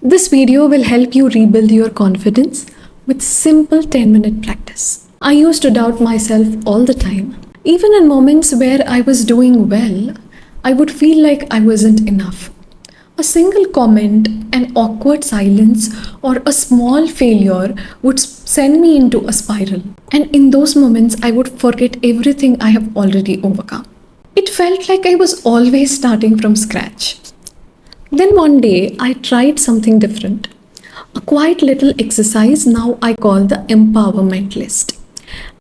This video will help you rebuild your confidence with simple 10-minute practice. I used to doubt myself all the time. Even in moments where I was doing well, I would feel like I wasn't enough. A single comment, an awkward silence, or a small failure would send me into a spiral. And in those moments, I would forget everything I have already overcome. It felt like I was always starting from scratch. Then one day, I tried something different. A quiet little exercise now I call the empowerment list.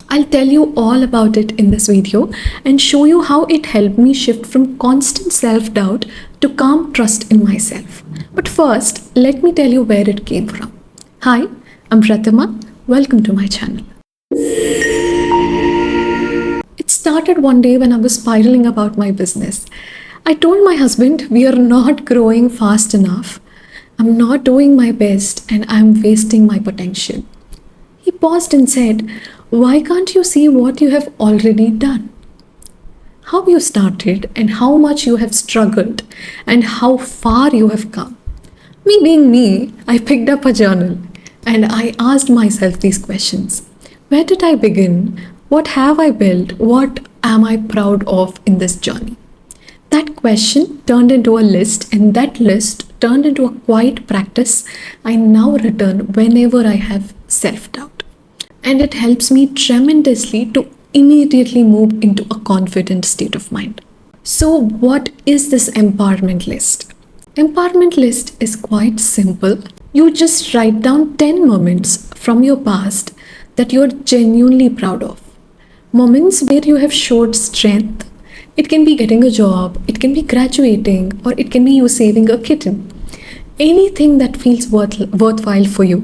I'll tell you all about it in this video and show you how it helped me shift from constant self-doubt to calm trust in myself. But first, let me tell you where it came from. Hi, I'm Pratima. Welcome to my channel. It started one day when I was spiraling about my business. I told my husband we are not growing fast enough. I'm not doing my best and I'm wasting my potential. He paused and said, "Why can't you see what you have already done? How you started and how much you have struggled and how far you have come." Me being me, I picked up a journal and I asked myself these questions. Where did I begin? What have I built? What am I proud of in this journey? That question turned into a list, and that list turned into a quiet practice I now return whenever I have self-doubt. And it helps me tremendously to immediately move into a confident state of mind. So what is this empowerment list? Empowerment list is quite simple. You just write down 10 moments from your past that you're genuinely proud of. Moments where you have showed strength. It can be getting a job, it can be graduating, or it can be you saving a kitten. Anything that feels worthwhile for you.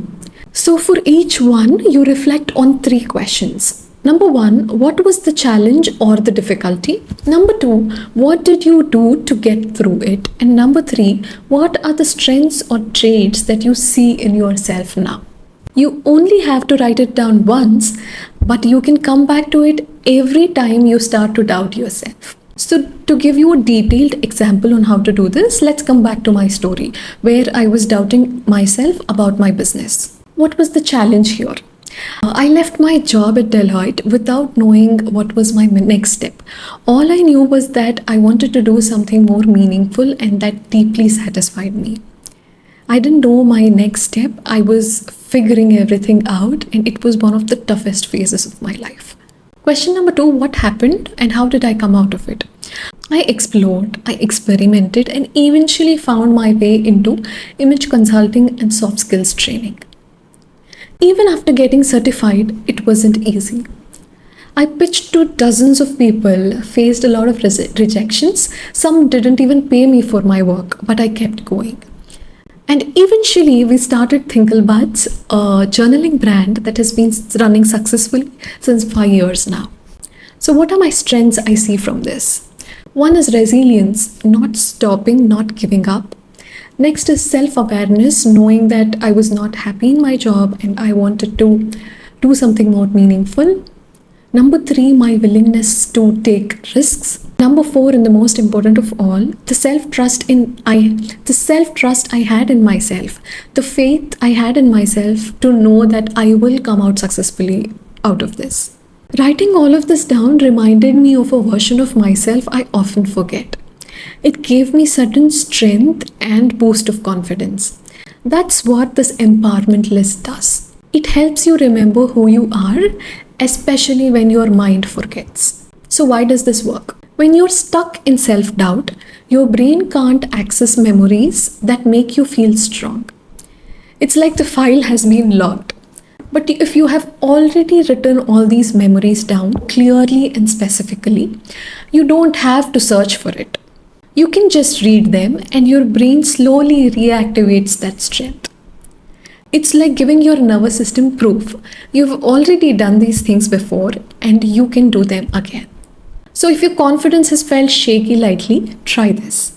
So for each one, you reflect on 3 questions. Number 1, what was the challenge or the difficulty? Number 2, what did you do to get through it? And number 3, what are the strengths or traits that you see in yourself now? You only have to write it down once, but you can come back to it every time you start to doubt yourself. So to give you a detailed example on how to do this, let's come back to my story where I was doubting myself about my business. What was the challenge here? I left my job at Deloitte without knowing what was my next step. All I knew was that I wanted to do something more meaningful and that deeply satisfied me. I didn't know my next step. I was figuring everything out, and it was one of the toughest phases of my life. Question number 2, what happened and how did I come out of it? I explored, I experimented, and eventually found my way into image consulting and soft skills training. Even after getting certified, it wasn't easy. I pitched to dozens of people, faced a lot of rejections. Some didn't even pay me for my work, but I kept going. And eventually, we started Thinklebuds, a journaling brand that has been running successfully since 5 years now. So what are my strengths I see from this? 1 is resilience, not stopping, not giving up. Next is self-awareness, knowing that I was not happy in my job and I wanted to do something more meaningful. Number 3, my willingness to take risks. Number 4, and the most important of all, the self-trust I had in myself, the faith I had in myself to know that I will come out successfully out of this. Writing all of this down reminded me of a version of myself I often forget. It gave me sudden strength and boost of confidence. That's what this empowerment list does. It helps you remember who you are, especially when your mind forgets. So why does this work? When you're stuck in self-doubt, your brain can't access memories that make you feel strong. It's like the file has been locked. But if you have already written all these memories down clearly and specifically, you don't have to search for it. You can just read them and your brain slowly reactivates that strength. It's like giving your nervous system proof. You've already done these things before and you can do them again. So if your confidence has felt shaky lately, try this.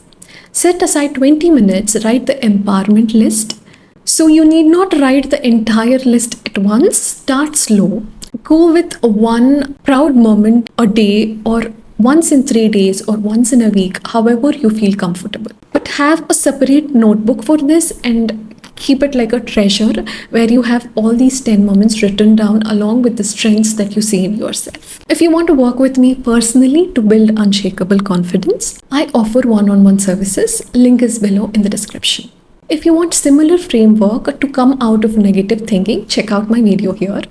Set aside 20 minutes, write the empowerment list. So you need not write the entire list at once. Start slow. Go with 1 proud moment a day, or once in 3 days, or once in a week, however you feel comfortable. But have a separate notebook for this and Keep it like a treasure where you have all these 10 moments written down along with the strengths that you see in yourself. If you want to work with me personally to build unshakable confidence, I offer one-on-one services. Link is below in the description. If you want similar framework to come out of negative thinking, check out my video here.